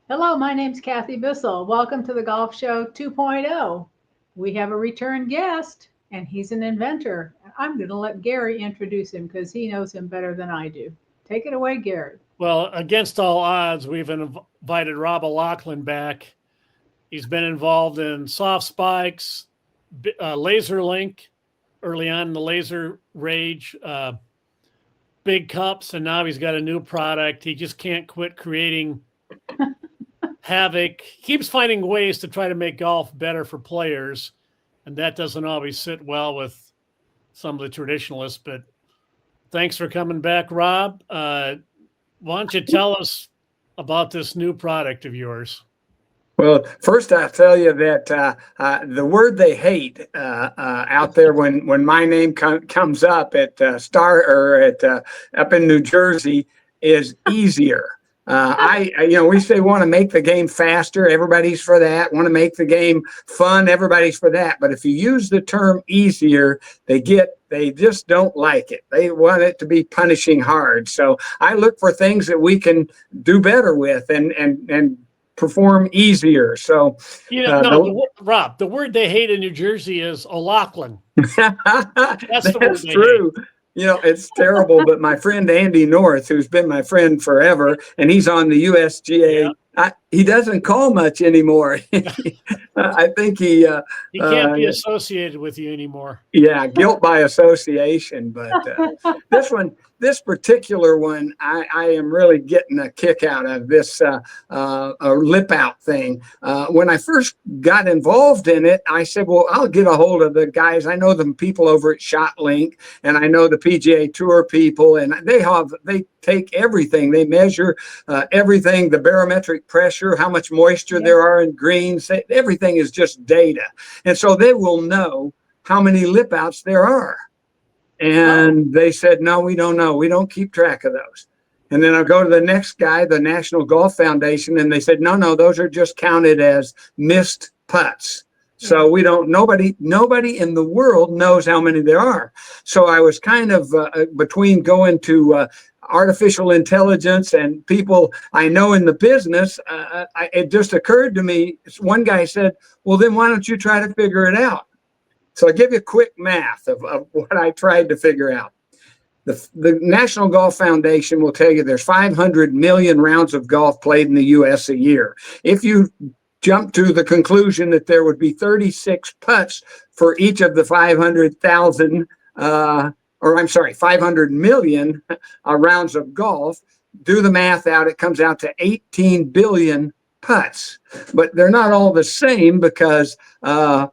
Hello, my name's Kathy Bissell. Welcome to the Golf Show 2.0. We have a return guest, and he's an inventor. I'm going to let Gary introduce him because he knows him better than I do. Take it away, Gary. Well, against all odds, we've invited Rob O'Loughlin back. He's been involved in Softspikes, Laser Link, early on in the laser rage, big cups, and now he's got a new product. He just can't quit creating havoc. Keeps finding ways to try to make golf better for players, and that doesn't always sit well with some of the traditionalists. But thanks for coming back, Rob. Why don't you tell us about this new product of yours? Well, first I'll tell you that the word they hate out there when my name comes up at up in New Jersey is easier. We say want to make the game faster. Everybody's for that. Want to make the game fun. Everybody's for that. But if you use the term easier, they just don't like it. They want it to be punishing hard. So I look for things that we can do better with and perform easier. So, Rob, the word they hate in New Jersey is O'Loughlin. That's true. Hate. It's terrible, but my friend Andy North, who's been my friend forever, and he's on the USGA, he doesn't call much anymore. I think he can't be associated with you anymore. Yeah, guilt by association. But this particular one, I am really getting a kick out of this lip out thing. When I first got involved in it, I said, well, I'll get a hold of the guys. I know the people over at ShotLink, and I know the PGA Tour people, and they take everything. They measure everything, the barometric pressure, how much moisture there are in greens. Everything is just data. And so they will know how many lip outs there are. And they said, no, we don't know. We don't keep track of those. And then I'll go to the next guy, the National Golf Foundation, and they said, no, those are just counted as missed putts. So we don't, nobody in the world knows how many there are. So I was kind of between going to artificial intelligence and people I know in the business. It just occurred to me, one guy said, well, then why don't you try to figure it out? So I'll give you a quick math of what I tried to figure out. The National Golf Foundation will tell you there's 500 million rounds of golf played in the U.S. a year. If you jump to the conclusion that there would be 36 putts for each of the 500 million rounds of golf, do the math out, it comes out to 18 billion putts. But they're not all the same because the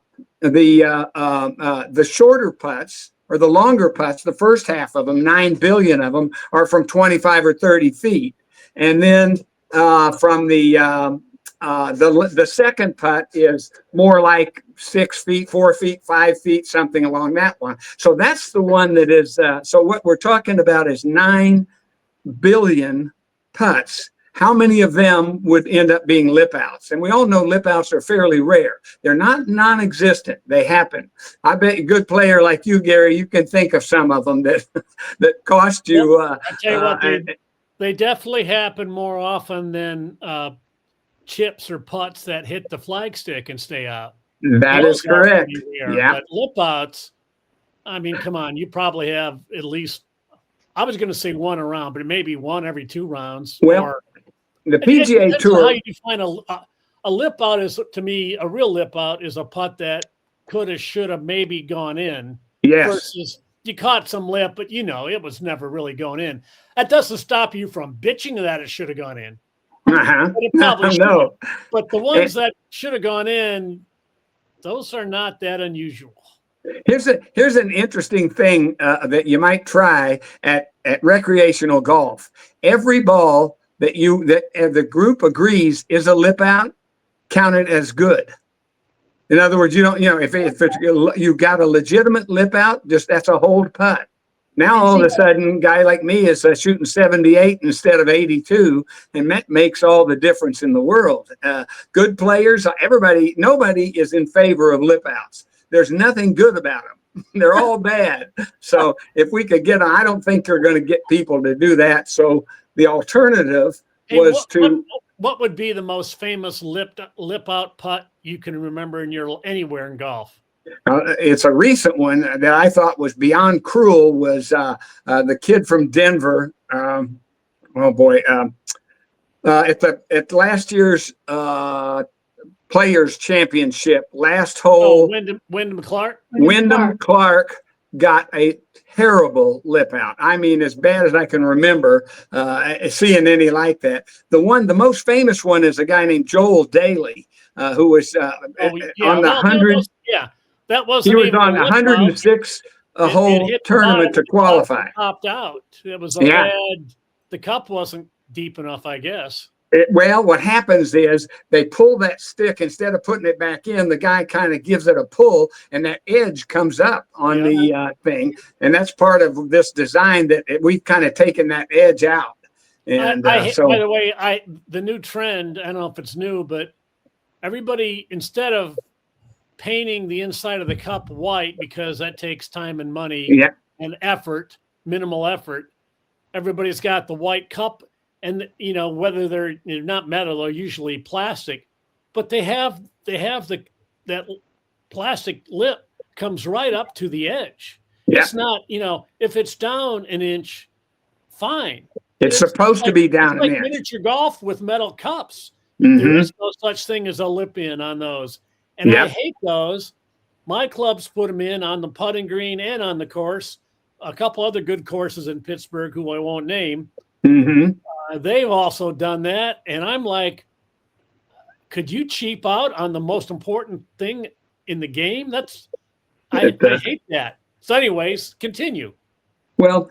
shorter putts or the longer putts, the first half of them, 9 billion of them, are from 25 or 30 feet. And then from the second putt is more like 6 feet, 4 feet, 5 feet, something along that one. So that's the one that is, so what we're talking about is 9 billion putts. How many of them would end up being lip outs? And we all know lip outs are fairly rare. They're not non-existent. They happen. I bet a good player like you, Gary, you can think of some of them that cost you. I tell you what, they definitely happen more often than chips or putts that hit the flagstick and stay out. That is correct. Yeah. But lip outs, I mean, come on, you probably have at least, I was going to say one a round, but it may be one every 2 rounds. Well, the PGA Tour. How you define a lip out is, to me, a real lip out is a putt that could have, should have, maybe gone in. Yes. Versus you caught some lip, but it was never really going in. That doesn't stop you from bitching that it should have gone in. Uh-huh. No. But the ones that should have gone in, those are not that unusual. Here's an interesting thing that you might try at recreational golf. Every ball that the group agrees is a lip out, count it as good. In other words, if you got a legitimate lip out, that's a hold putt. Now all of a sudden, a guy like me is shooting 78 instead of 82, and that makes all the difference in the world. Good players, nobody is in favor of lip outs. There's nothing good about them. They're all bad. So if we could get, I don't think they're going to get people to do that. So the alternative was what would be the most famous lip out putt you can remember in your anywhere in golf? It's a recent one that I thought was beyond cruel. Was the kid from Denver? Oh boy! At last year's Players Championship, last hole. Wyndham Clark. Wyndham Clark got a terrible lip out. I mean, as bad as I can remember seeing any like that. The most famous one is a guy named Joel Daly, who was on the 100. That was. He was on 106 hole tournament to qualify. Popped out. It was bad. The cup wasn't deep enough, I guess. Well, what happens is they pull that stick instead of putting it back in. The guy kind of gives it a pull, and that edge comes up on the thing. And that's part of this design that we've kind of taken that edge out. And by the way, the new trend, I don't know if it's new, but everybody, instead of painting the inside of the cup white, because that takes time and money and effort, minimal effort, everybody's got the white cup. And whether they're not metal, they're usually plastic, but they have that plastic lip comes right up to the edge. Yeah. It's not, if it's down an inch, fine. It's supposed to be down an inch. Like miniature golf with metal cups. Mm-hmm. There is no such thing as a lip in on those, and I hate those. My clubs put them in on the putting green and on the course. A couple other good courses in Pittsburgh, who I won't name. Mm-hmm. They've also done that, and I'm like, could you cheap out on the most important thing in the game? I hate that. So, anyways, continue. Well,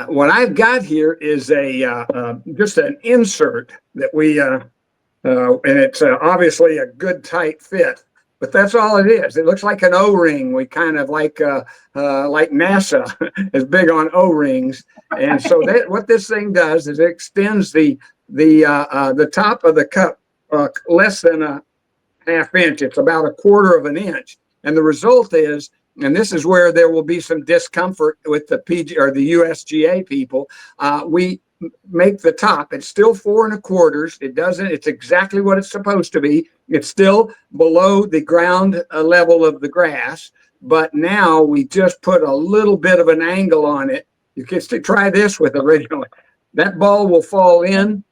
what I've got here is just an insert that we and it's obviously a good tight fit. But that's all it is. It looks like an O-ring. We kind of like NASA is big on O-rings, and so what this thing does is it extends the top of the cup less than a half inch. It's about a quarter of an inch, and the result is, and this is where there will be some discomfort with the PG or the USGA people. We make the top. It's still 4 1/4. It's exactly what it's supposed to be. It's still below the ground level of the grass, but now we just put a little bit of an angle on it. You can try this with originally. That ball will fall in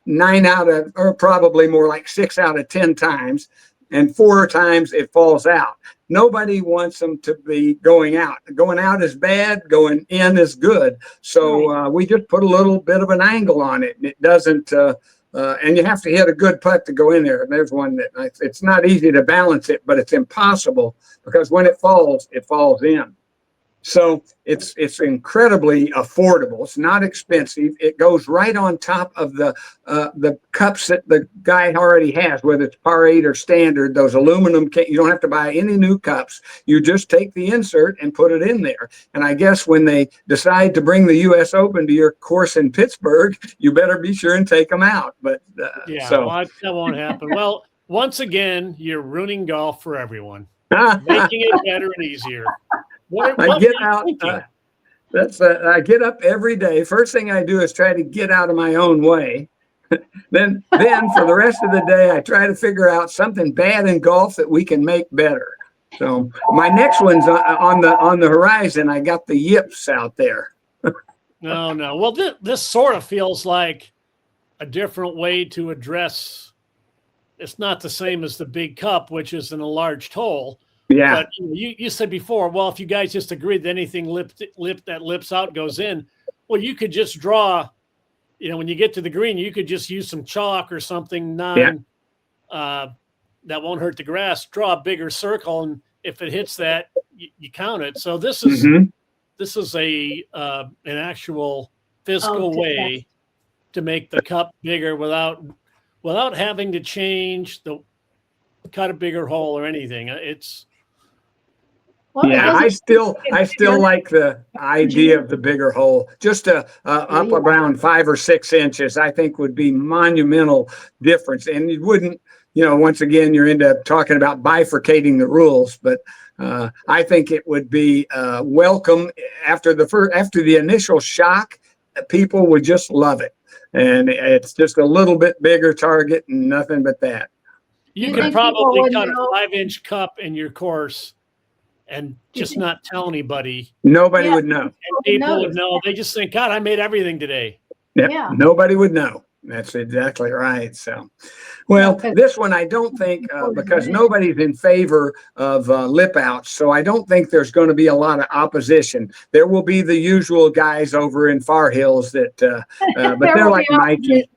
9 out of, or probably more like 6 out of 10 times, and 4 times it falls out. Nobody wants them to be going out. Going out is bad. Going in is good. So we just put a little bit of an angle on it. And it doesn't, and you have to hit a good putt to go in there. And there's one that it's not easy to balance it, but it's impossible because when it falls in. So it's incredibly affordable. It's not expensive. It goes right on top of the cups that the guy already has, whether it's par 8 or standard. Those aluminum, you don't have to buy any new cups. You just take the insert and put it in there. And I guess when they decide to bring the U.S. Open to your course in Pittsburgh, you better be sure and take them out. But that won't happen. Well, once again, you're ruining golf for everyone, making it better and easier. I get out. I get up every day. First thing I do is try to get out of my own way. then for the rest of the day, I try to figure out something bad in golf that we can make better. So my next one's on the horizon. I got the yips out there. No. Well, this sort of feels like a different way to address. It's not the same as the big cup, which is in a large hole. Yeah. But you said before, well, if you guys just agreed that anything that lips out goes in, well, you could just draw, when you get to the green, you could just use some chalk or something that won't hurt the grass, draw a bigger circle, and if it hits that, you count it. So this is an actual physical way to make the cup bigger without having to cut a bigger hole or anything. I still like the idea of the bigger hole. Just up around 5 or 6 inches, I think would be monumental difference. And it wouldn't, once again, you're into talking about bifurcating the rules, but I think it would be welcome after the initial shock. people would just love it. And it's just a little bit bigger target and nothing but that. You You could think people probably would cut a know? 5-inch cup in your course and just not tell anybody. Nobody Yeah, would know. And people would notice. know. They just think, God, I made everything today. Yep. Yeah. Nobody would know. That's exactly right. So, well, Yeah, 'cause this one I don't think, people would because win. nobody's in favor of lip outs, so I don't think there's going to be a lot of opposition. There will be the usual guys over in Far Hills that, but There they're will like be Mikey.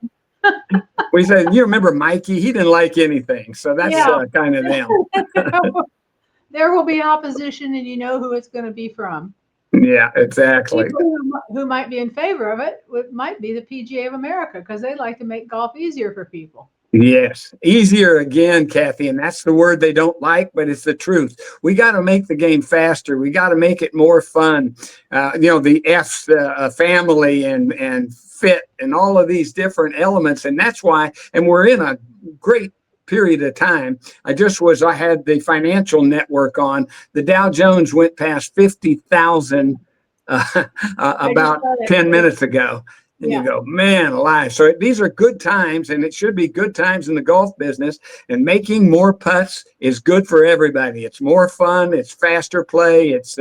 We said, you remember Mikey? He didn't like anything, so that's Yeah. kind of them. There will be opposition, and you know who it's going to be from. Yeah, exactly. People who might be in favor of it might be the PGA of America because they like to make golf easier for people. Yes, easier again, Kathy, and that's the word they don't like, but it's the truth. We got to make the game faster. We got to make it more fun. The F's, family and fit and all of these different elements, and that's why. And we're in a great period of time. I had the financial network on. The Dow Jones went past 50,000 about 10 minutes ago. And you go, man alive. So these are good times, and it should be good times in the golf business. And making more putts is good for everybody. It's more fun. It's faster play. It's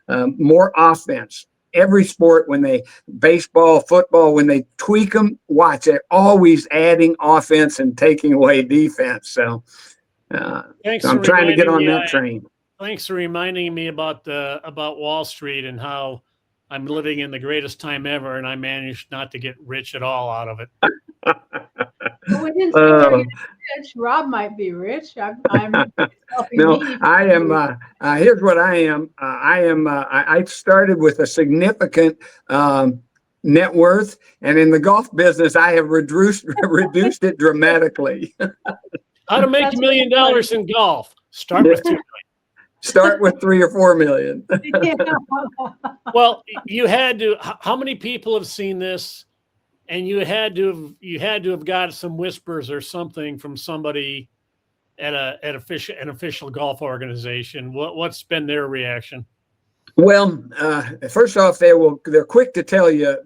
more offense. Every sport, baseball, football, when they tweak them, watch it, always adding offense and taking away defense. So I'm trying to get on that train. Thanks for reminding me about Wall Street and how I'm living in the greatest time ever, and I managed not to get rich at all out of it. Well, we didn't say we're getting rich. Rob might be rich. I'm no, I am. Here's what I am. I started with a significant net worth, and in the golf business, I have reduced it dramatically. How to make $1 million in golf? Start with $2 million. Start with 3 or 4 million. Yeah. Well, you had to. How many people have seen this? And you had to have got some whispers or something from somebody at an official golf organization. What's been their reaction? Well, first off, they're quick to tell you,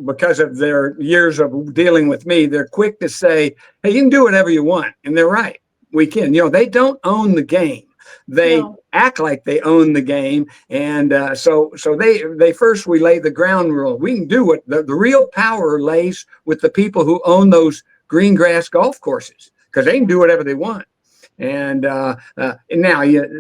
because of their years of dealing with me. They're quick to say, "Hey, you can do whatever you want," and they're right. We can. They don't own the game. They act like they own the game, and so we lay the ground rule. We can do what the real power lays with the people who own those green grass golf courses, because they can do whatever they want. And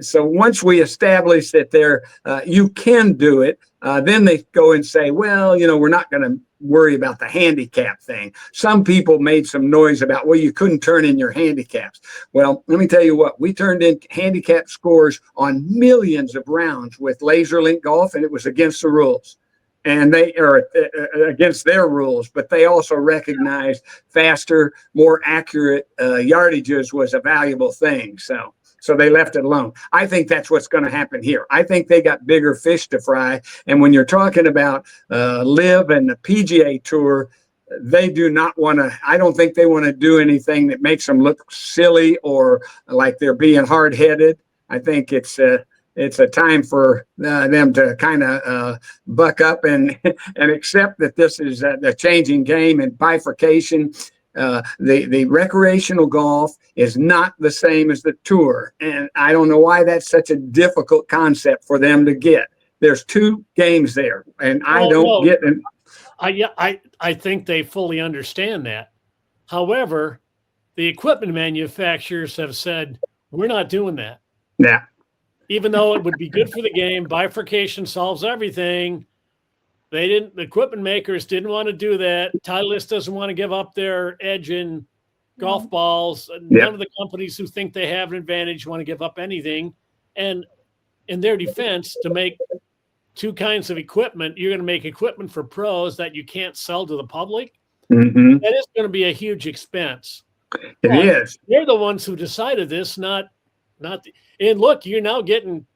so once we establish that you can do it, then they go and say, well, we're not going to worry about the handicap thing. Some people made some noise about, well, you couldn't turn in your handicaps. Well, let me tell you what, we turned in handicap scores on millions of rounds with LaserLink Golf, and it was against the rules. And they are against their rules, but they also recognized faster, more accurate yardages was a valuable thing. So they left it alone. I think that's what's going to happen here. I think they got bigger fish to fry. And when you're talking about LIV and the PGA Tour, they do not want to. I don't think they want to do anything that makes them look silly or like they're being hard-headed. I think it's a time for them to kind of buck up and accept that this is the changing game and bifurcation. The recreational golf is not the same as the tour. And I don't know why that's such a difficult concept for them to get. There's two games there, and I don't get them. I think they fully understand that. However, the equipment manufacturers have said, we're not doing that. Yeah. Even though it would be good for the game, bifurcation solves everything. The equipment makers didn't want to do that. Titleist doesn't want to give up their edge in golf balls. None of the companies who think they have an advantage want to give up anything. And in their defense, to make two kinds of equipment, you're going to make equipment for pros that you can't sell to the public. Mm-hmm. That is going to be a huge expense. It is. They're the ones who decided this, and look, you're getting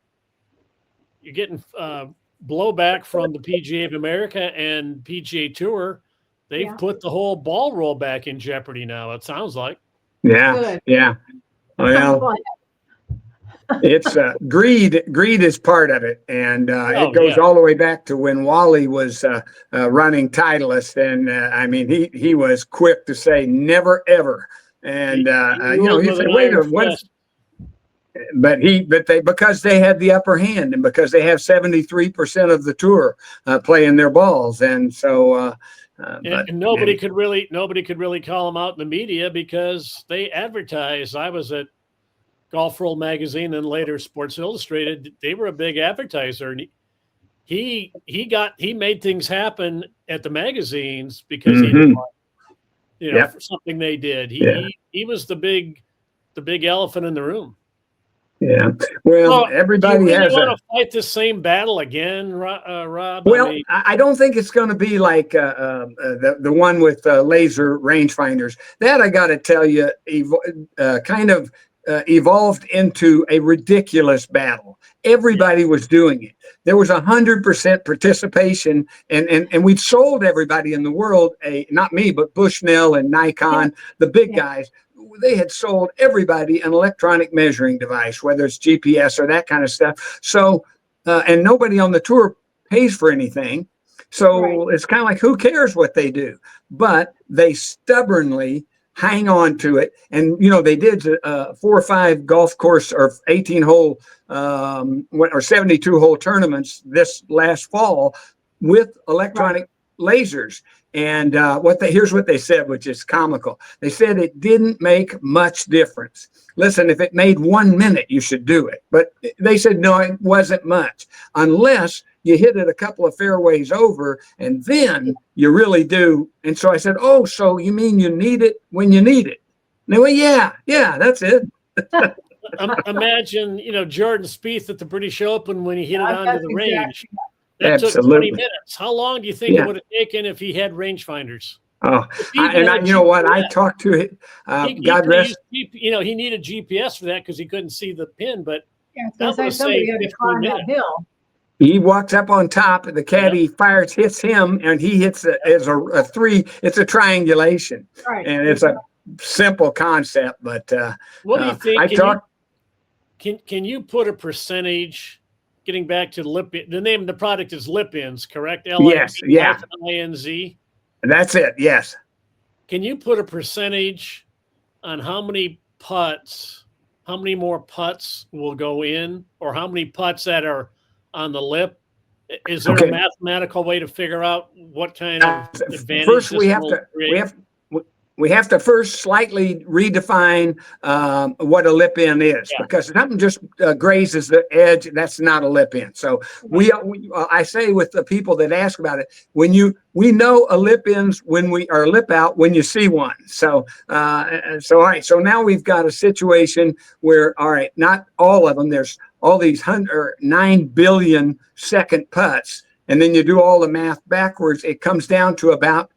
blowback from the PGA of America and PGA Tour. They've put the whole ball roll back in jeopardy now, it sounds like. Yeah. Yeah. Well, It's greed. Greed is part of it, and it goes yeah. all the way back to when Wally was running Titleist, and I mean, he was quick to say never ever, and He you know, ruled you with say, an wait a iron minute, fist. but they because they had the upper hand, and because they have 73% of the tour playing their balls, and so. And nobody could really call them out in the media because they advertised. I was at Golf World magazine and later Sports Illustrated. They were a big advertiser, and he made things happen at the magazines because he didn't want, for something they did. He was the big elephant in the room. Yeah. Well, everybody do you really has want to fight the same battle again, Rob? Well, I don't think it's going to be like the one with laser rangefinders. That I got to tell you, kind of evolved into a ridiculous battle. Everybody was doing it. There was 100% participation, and we'd sold everybody in the world not me, but Bushnell and Nikon, the big guys. They had sold everybody an electronic measuring device, whether it's GPS or that kind of stuff. So, and nobody on the tour pays for anything. So it's kind of like, who cares what they do? But they stubbornly hang on to it. And, you know, they did 4 or 5 golf course or 18-hole or 72-hole tournaments this last fall with electronic lasers. And here's what they said, which is comical. They said it didn't make much difference. Listen, if it made 1 minute, you should do it. But they said, no, it wasn't much, unless you hit it a couple of fairways over, and then you really do. And so I said, oh, so you mean you need it when you need it? And they went, yeah, that's it. Imagine, Jordan Spieth at the British Open when he hit it onto the range. That Absolutely. took 20 minutes. How long do you think it would have taken if he had rangefinders? Oh, you know what? I talked to it. God rest. He needed GPS for that because he couldn't see the pin. But somebody had to climb that hill. He walks up on top, the caddy hits him, and he hits as a 3. It's a triangulation, and it's a simple concept. But what do you think? Can you put a percentage? Getting back to Lipinz, the name of the product is Lipinz, correct? Yes, yeah. L-I-N-Z. That's it, yes. Can you put a percentage on how many more putts will go in, or how many putts that are on the lip? Is there a mathematical way to figure out what kind of advantage? First, we have to first slightly redefine what a lip in is, because if something just grazes the edge, that's not a lip in. So I say with the people that ask about it, we know a lip in's or lip out when you see one. So all right. So now we've got a situation where, all right, not all of them. There's all these 9 billion second putts, and then you do all the math backwards. It comes down to about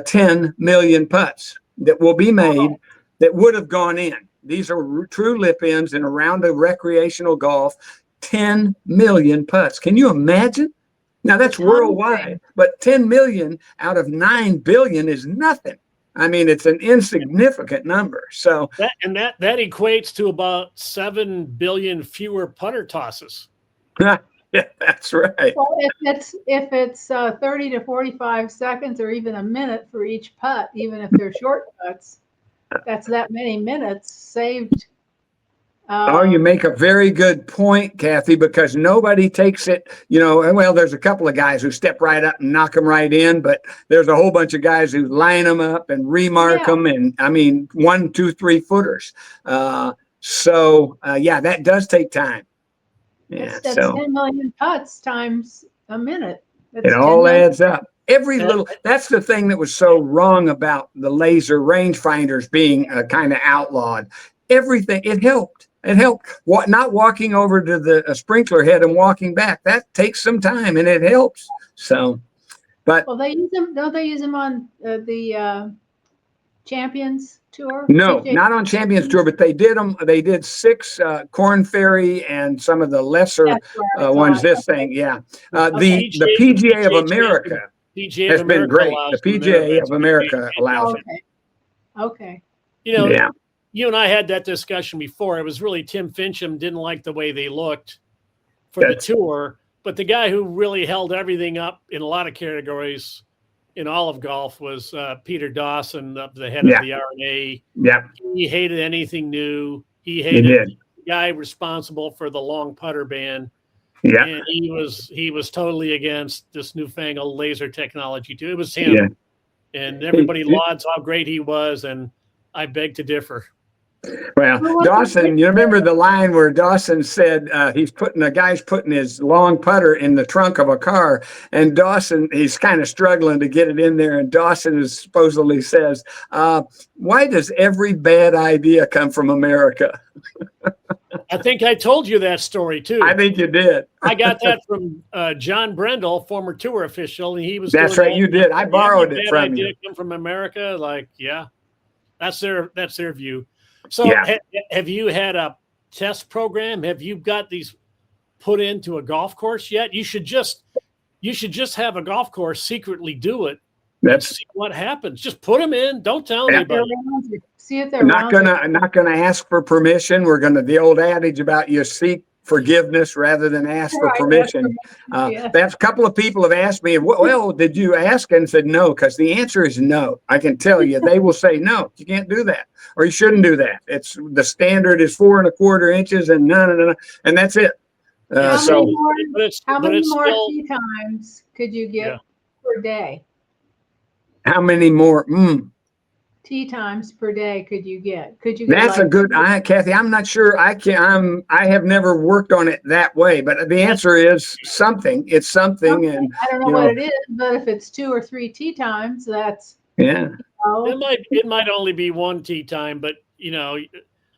10 million putts that will be made that would have gone in. These are true lip ins in a round of recreational golf. 10 million putts. Can you imagine? Now that's worldwide, but 10 million out of 9 billion is nothing. I mean, it's an insignificant number. So that equates to about 7 billion fewer putter tosses. Yeah, that's right. Well, if it's 30 to 45 seconds or even a minute for each putt, even if they're short putts, that's that many minutes saved. You make a very good point, Kathy, because nobody takes it, well, there's a couple of guys who step right up and knock them right in, but there's a whole bunch of guys who line them up and remark them. And I mean, 1, 2, 3 footers. That does take time. Yeah, that's 10 million putts times a minute. It all adds up. That's the thing that was so wrong about the laser rangefinders being kind of outlawed. Everything, it helped. It helped. Not walking over to the sprinkler head and walking back. That takes some time, and it helps. So, but they use them. Don't they use them on the Champions Tour? No, not on Champions Tour, but they did them. They did 6 Corn Ferry and some of the lesser ones. The PGA of America has been great. The PGA of America allows it. Okay. you and I had that discussion before. It was really Tim Fincham didn't like the way they looked for the tour, but the guy who really held everything up in a lot of categories in all of golf was Peter Dawson, the head of the R&A. Yeah. He hated anything new. He hated the guy responsible for the long putter ban. Yeah. And he was totally against this newfangled laser technology too. It was him. Yeah. And everybody lauds how great he was, and I beg to differ. Well, Dawson, you remember the line where Dawson said the guy's putting his long putter in the trunk of a car, and Dawson, he's kind of struggling to get it in there, and Dawson supposedly says, why does every bad idea come from America? I think I told you that story too. I think you did. I got that from John Brendel, former tour official, and he was. That's right, you did. I borrowed it from you. Come from America, like that's their view. So, have you had a test program? Have you got these put into a golf course yet? You should just have a golf course secretly do it. Let's see what happens. Just put them in. Don't tell anybody. See if they're I'm not gonna ask for permission. We're gonna the old adage about you seek forgiveness rather than ask for permission. That's a couple of people have asked me, well, did you ask? And said no, because the answer is no. I can tell you, they will say no, you can't do that, or you shouldn't do that. It's the standard is 4 1/4 inches, and no, and that's it. How many more tee times could you get per day? How many more? Tee times per day could you get? That's a good, Kathy. I'm not sure. I have never worked on it that way, but the answer is something. It's something, and I don't know what it is, but if it's 2 or 3 tee times, that's It might only be 1 tee time, but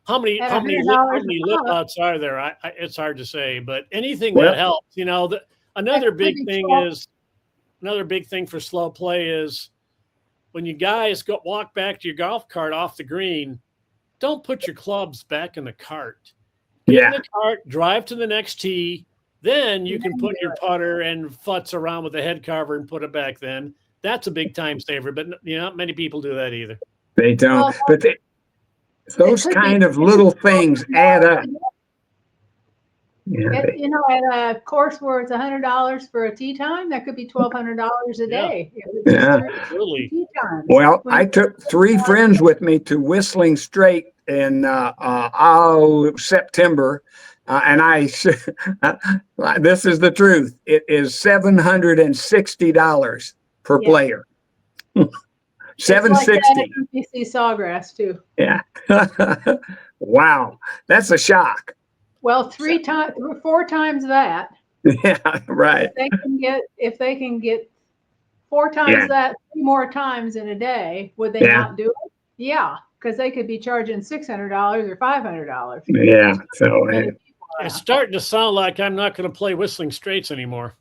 how many lip outs are there? It's hard to say, but anything that helps. Another big thing for slow play is, when you guys walk back to your golf cart off the green, don't put your clubs back in the cart. Get in the cart, drive to the next tee, then you can put your putter and futz around with the head cover and put it back then. That's a big time saver, but not many people do that either. They don't. But those kind of little things add up. At a course where it's $100 for a tee time, that could be $1,200 a day. Absolutely. Well, I took 3 friends with me to Whistling Straight in September, and this is the truth. It is $760 per player. $760. NPC Sawgrass too. Yeah. Wow, that's a shock. Well, 4 times that. Yeah, right. If they can get 4 times that 3 more times in a day, would they not do it? Yeah, because they could be charging $600 or $500. Yeah, so it's starting to sound like I'm not going to play Whistling Straights anymore.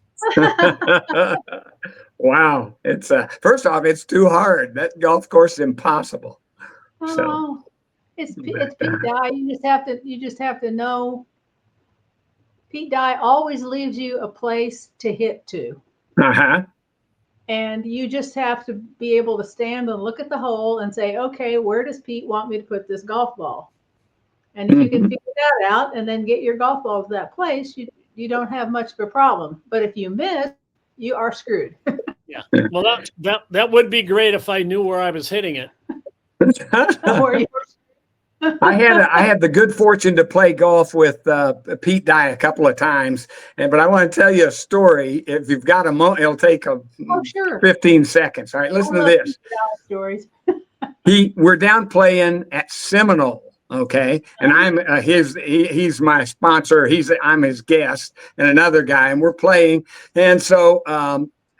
Wow, it's first off, it's too hard. That golf course is impossible. It's Pete Dye. You just have to know. Pete Dye always leaves you a place to hit to. And you just have to be able to stand and look at the hole and say, okay, where does Pete want me to put this golf ball? And if you can figure that out and then get your golf ball to that place, you don't have much of a problem. But if you miss, you are screwed. Yeah. Well, that would be great if I knew where I was hitting it. I had the good fortune to play golf with Pete Dye a couple of times, but I want to tell you a story. If you've got a moment, it'll take 15 seconds. All right, listen to this. Stories. We're down playing at Seminole, okay, and I'm he's my sponsor. I'm his guest, and another guy, and we're playing, and so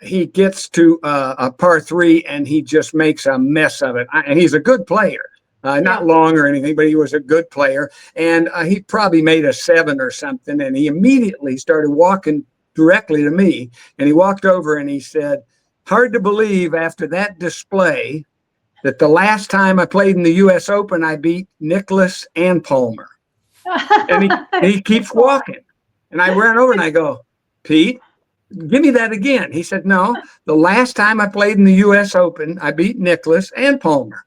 he gets to a par 3, and he just makes a mess of it, and he's a good player. Not long or anything, but he was a good player. And he probably made a 7 or something. And he immediately started walking directly to me. And he walked over and he said, hard to believe after that display that the last time I played in the U.S. Open, I beat Nicklaus and Palmer. And he keeps walking. And I ran over and I go, Pete, give me that again. He said, no, the last time I played in the U.S. Open, I beat Nicklaus and Palmer.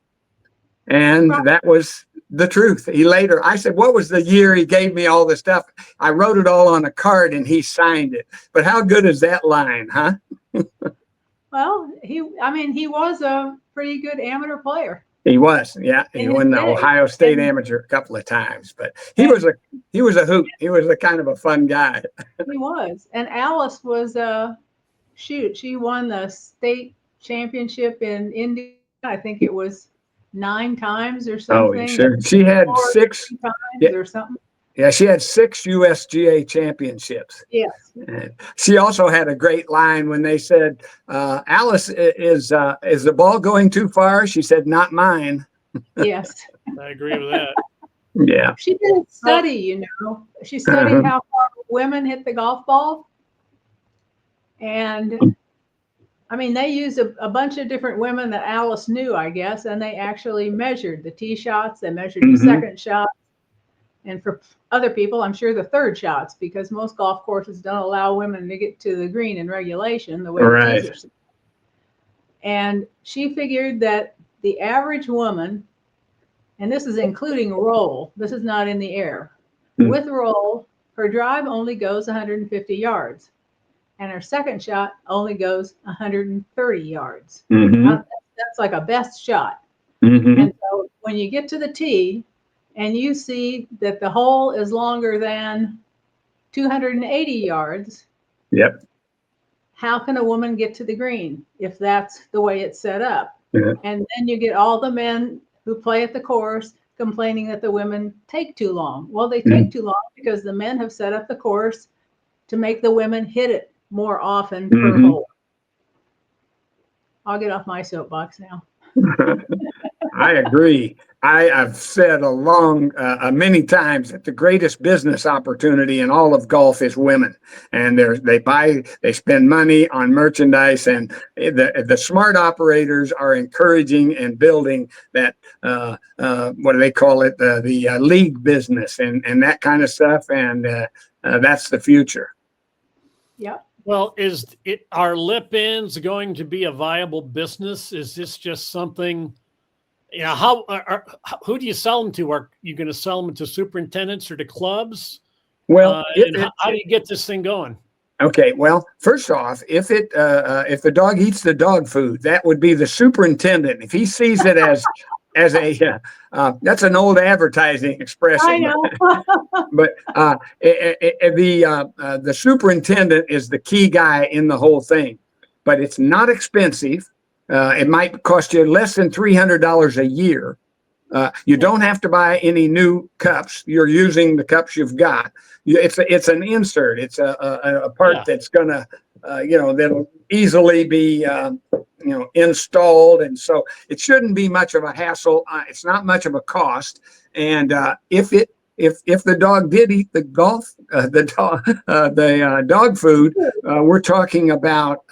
And that was the truth. He later, I said, what was the year he gave me all the stuff? I wrote it all on a card and he signed it. But how good is that line, huh? Well, he was a pretty good amateur player. He was, yeah. He In his won the day. Ohio State And- Amateur a couple of times, but he was a hoot. He was a kind of a fun guy. He was. And Alice was she won the state championship in India. I think it was 9 times or something. Oh, sure. She had Or 6 times yeah. or something. Yeah, she had 6 USGA championships. Yes. And she also had a great line when they said, Alice, is the ball going too far? She said, not mine. Yes. I agree with that. Yeah. She did study, you know. She studied how far women hit the golf ball. And I mean, they used a bunch of different women that Alice knew, I guess, and they actually measured the tee shots, they measured the second shot. And for other people, I'm sure the third shots, because most golf courses don't allow women to get to the green in regulation the way the tees are set. And she figured that the average woman, and this is including roll, this is not in the air, with roll, her drive only goes 150 yards. And her second shot only goes 130 yards. That's like a best shot. And so when you get to the tee and you see that the hole is longer than 280 yards, yep. How can a woman get to the green if that's the way it's set up? Yeah. And then you get all the men who play at the course complaining that the women take too long. Well, they take too long because the men have set up the course to make the women hit it more often per hole. I'll get off my soapbox now. I agree. I've said many times that the greatest business opportunity in all of golf is women, and they spend money on merchandise, and the smart operators are encouraging and building that what do they call it, the league business and that kind of stuff, and that's the future. Yeah. Well, are Lipinz going to be a viable business? Is this just something? Yeah, who do you sell them to? Are you going to sell them to superintendents or to clubs? Well, how do you get this thing going? Okay, well, first off, if the dog eats the dog food, that would be the superintendent. If he sees it as that's an old advertising expression. I know. But the superintendent is the key guy in the whole thing. But it's not expensive. It might cost you less than $300 a year. You don't have to buy any new cups. You're using the cups you've got. It's an insert. It's a part that's gonna that'll easily be installed, and so it shouldn't be much of a hassle. It's not much of a cost, and if the dog did eat the dog food, we're talking about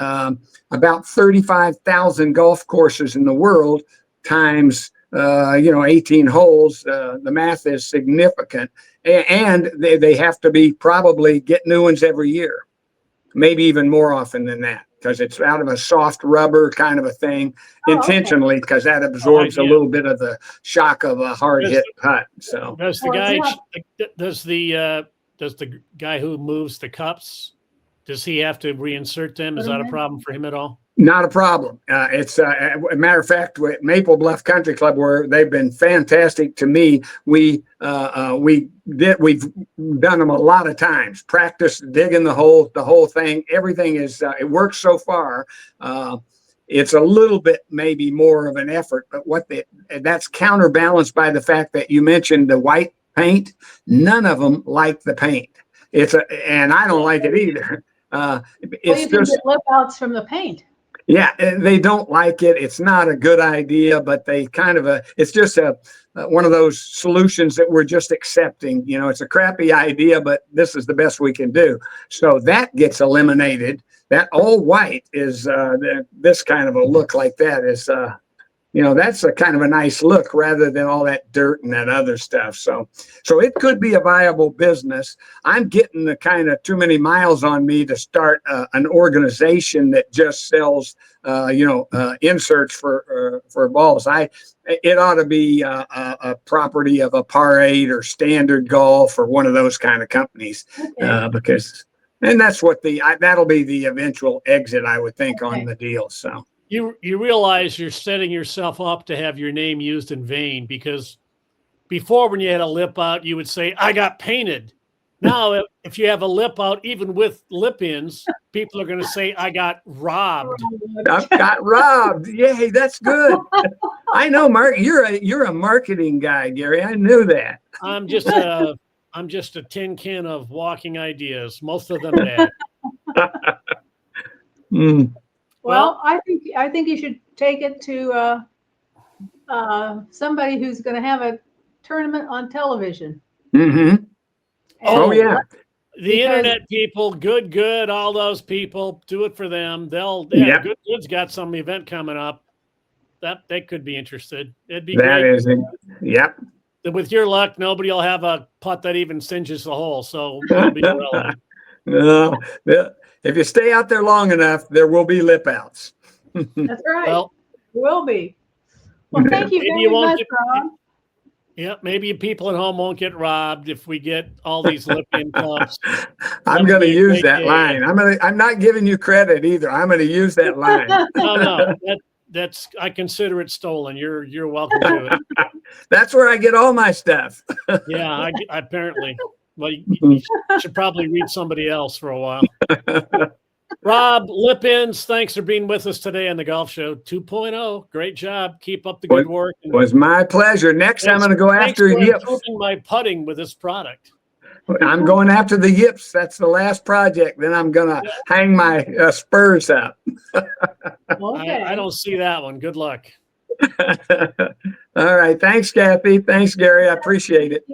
35,000 golf courses in the world times 18 holes. The math is significant, and they have to be probably get new ones every year, maybe even more often than that, because it's out of a soft rubber kind of a thing, intentionally, because that absorbs a little bit of the shock of a hard hit putt. So does the guy who moves the cups, does he have to reinsert them? Is that a problem for him at all? Not a problem. It's a matter of fact, with Maple Bluff Country Club, where they've been fantastic to me. We've done them a lot of times. Practice digging the whole thing. Everything is it works so far. It's a little bit maybe more of an effort, but that's counterbalanced by the fact that you mentioned the white paint. None of them like the paint. And I don't like it either. It's you can get lip outs from the paint. Yeah, they don't like it. It's not a good idea, but they kind of it's just one of those solutions that we're just accepting. It's a crappy idea, but this is the best we can do. So that gets eliminated. That all white is this kind of a look like that is, that's a kind of a nice look rather than all that dirt and that other stuff. So it could be a viable business. I'm getting the kind of too many miles on me to start an organization that just sells inserts for balls. It ought to be a property of a Par 8 or Standard Golf or one of those kind of companies, because, and that's what that'll be the eventual exit, I would think, on the deal. So you realize you're setting yourself up to have your name used in vain, because before, when you had a lip out, you would say, "I got painted." Now, if you have a lip out, even with Lipinz, people are going to say, "I got robbed." I got robbed. Yay, that's good. I know, Mark. You're a marketing guy, Gary. I knew that. I'm just a tin can of walking ideas. Most of them bad. Well, I think you should take it to somebody who's going to have a tournament on television. Mm-hmm. Oh yeah. The internet people, good, all those people, do it for them. Good's got some event coming up that they could be interested. It'd be great. Yep. With your luck, nobody will have a putt that even singes the hole, so it'll be irrelevant. No, if you stay out there long enough, there will be lip outs. That's right. Well, there will be. Well, thank you very much, Rob. Yeah, maybe people at home won't get robbed if we get all these lip-in clubs. I'm going to use that line. I'm not giving you credit either. I'm going to use that line. No, that's I consider it stolen. You're welcome to it. That's where I get all my stuff. Yeah, I apparently. Well, you should probably read somebody else for a while. Rob Lipinz, thanks for being with us today on the Golf Show 2.0. Great job. Keep up the good work. It was my pleasure. Next, I'm going to go after yips. Improving my putting with this product. I'm going after the yips. That's the last project. Then I'm going to hang my spurs up. I don't see that one. Good luck. All right. Thanks, Kathy. Thanks, Gary. I appreciate it.